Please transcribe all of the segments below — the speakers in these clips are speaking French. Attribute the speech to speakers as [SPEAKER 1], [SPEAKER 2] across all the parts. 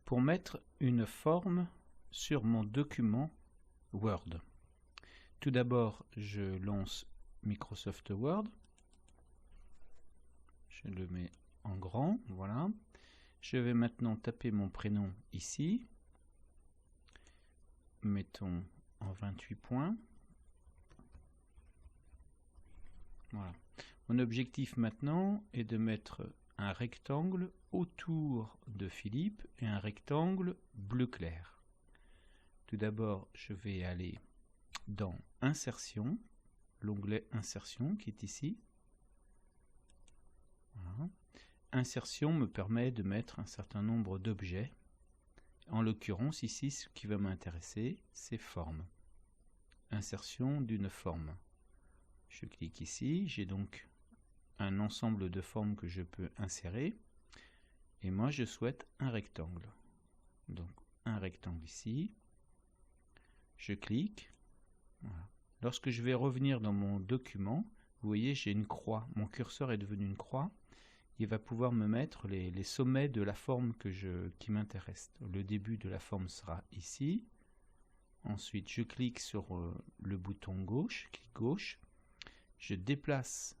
[SPEAKER 1] pour mettre une forme sur mon document Word. Tout d'abord, je lance Microsoft Word. Je le mets en grand, voilà. Je vais maintenant taper mon prénom ici. Mettons en 28 points. Voilà. Mon objectif maintenant est de mettre un rectangle autour de Philippe et un rectangle bleu clair. Tout d'abord, je vais aller dans Insertion, l'onglet Insertion qui est ici. Voilà. Insertion me permet de mettre un certain nombre d'objets. En l'occurrence, ici, ce qui va m'intéresser, c'est Forme. Insertion d'une forme. Je clique ici, j'ai donc un ensemble de formes que je peux insérer. Et moi, je souhaite un rectangle. Donc, un rectangle ici. Je clique. Voilà. Lorsque je vais revenir dans mon document, vous voyez, j'ai une croix. Mon curseur est devenu une croix. Il va pouvoir me mettre les sommets de la forme qui m'intéresse. Le début de la forme sera ici. Ensuite, je clique sur le bouton gauche, clic gauche. Je déplace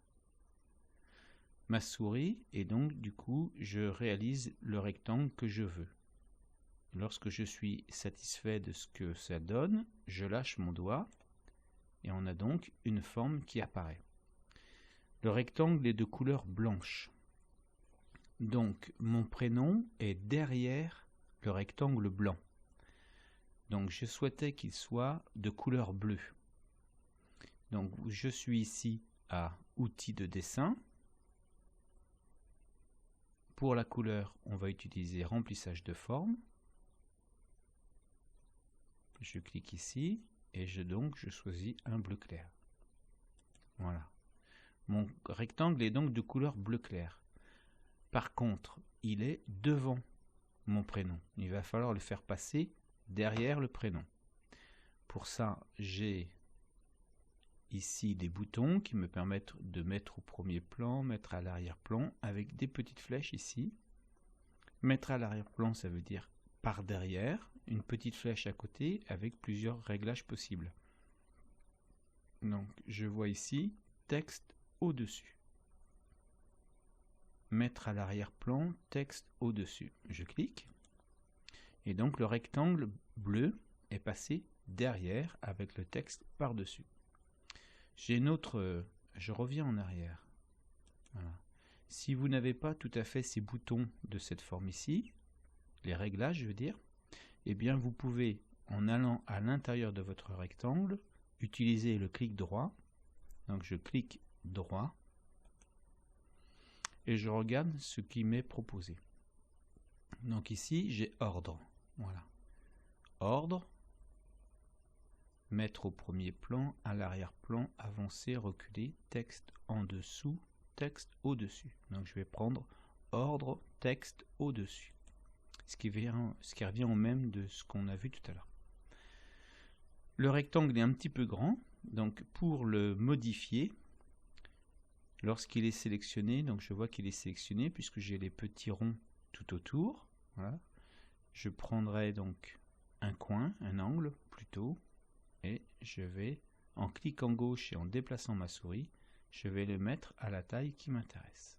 [SPEAKER 1] ma souris et donc du coup, je réalise le rectangle que je veux. Lorsque je suis satisfait de ce que ça donne, je lâche mon doigt et on a donc une forme qui apparaît. Le rectangle est de couleur blanche. Donc mon prénom est derrière le rectangle blanc. Donc je souhaitais qu'il soit de couleur bleue. Donc je suis ici à Outils de dessin. Pour la couleur, on va utiliser Remplissage de forme. Je clique ici et je choisis un bleu clair. Voilà. Mon rectangle est donc de couleur bleu clair. Par contre, il est devant mon prénom. Il va falloir le faire passer derrière le prénom. Pour ça, j'ai ici des boutons qui me permettent de mettre au premier plan, mettre à l'arrière-plan avec des petites flèches ici. Mettre à l'arrière-plan, ça veut dire par derrière, une petite flèche à côté avec plusieurs réglages possibles. Donc, je vois ici texte au-dessus. Mettre à l'arrière-plan, texte au-dessus. Je clique. Et donc, le rectangle bleu est passé derrière avec le texte par-dessus. J'ai une autre... je reviens en arrière. Voilà. Si vous n'avez pas tout à fait ces boutons de cette forme ici, les réglages, je veux dire, eh bien, vous pouvez, en allant à l'intérieur de votre rectangle, utiliser le clic droit. Donc, je clique droit et je regarde ce qui m'est proposé. Donc ici, j'ai ordre. Voilà. Ordre, mettre au premier plan, à l'arrière-plan, avancer, reculer, texte en dessous, texte au-dessus. Donc je vais prendre ordre, texte au-dessus. Ce qui revient au même de ce qu'on a vu tout à l'heure. Le rectangle est un petit peu grand, donc pour le modifier, lorsqu'il est sélectionné, donc je vois qu'il est sélectionné puisque j'ai les petits ronds tout autour. Voilà. Je prendrai donc un coin, un angle plutôt, et je vais, en cliquant gauche et en déplaçant ma souris, je vais le mettre à la taille qui m'intéresse.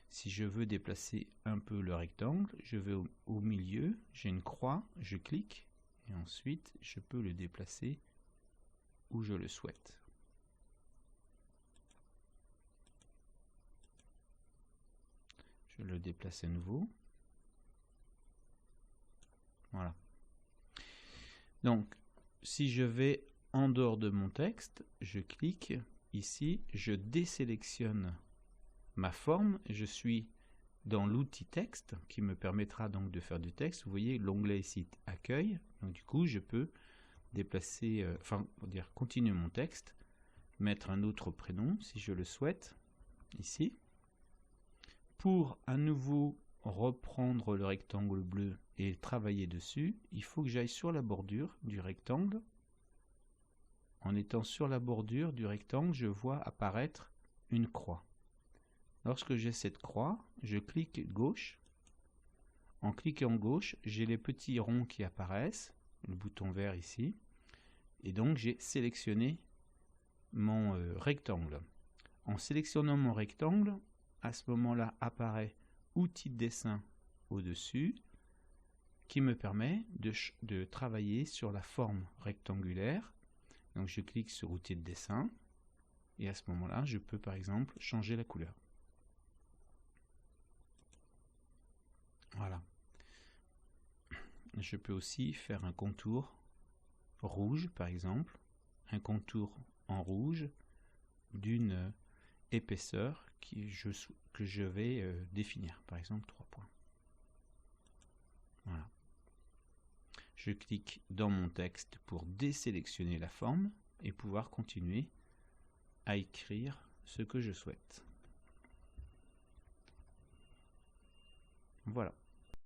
[SPEAKER 1] Si je veux déplacer un peu le rectangle, je vais au milieu, j'ai une croix, je clique, et ensuite je peux le déplacer où je le souhaite. Je le déplace à nouveau. Voilà. Donc, si je vais en dehors de mon texte, je clique ici, je désélectionne ma forme, je suis dans l'outil texte qui me permettra donc de faire du texte. Vous voyez l'onglet ici accueil, donc du coup je peux déplacer, continuer mon texte, mettre un autre prénom si je le souhaite, ici. Pour à nouveau reprendre le rectangle bleu et travailler dessus, il faut que j'aille sur la bordure du rectangle. En étant sur la bordure du rectangle, je vois apparaître une croix. Lorsque j'ai cette croix, je clique gauche. En cliquant gauche, j'ai les petits ronds qui apparaissent, le bouton vert ici, et donc j'ai sélectionné mon rectangle. En sélectionnant mon rectangle, à ce moment-là apparaît outil de dessin au-dessus, qui me permet de travailler sur la forme rectangulaire. Donc je clique sur outil de dessin, et à ce moment-là, je peux par exemple changer la couleur. Voilà. Je peux aussi faire un contour rouge, par exemple, un contour en rouge d'une épaisseur que je vais définir, par exemple 3 points. Voilà. Je clique dans mon texte pour désélectionner la forme et pouvoir continuer à écrire ce que je souhaite. Voilà.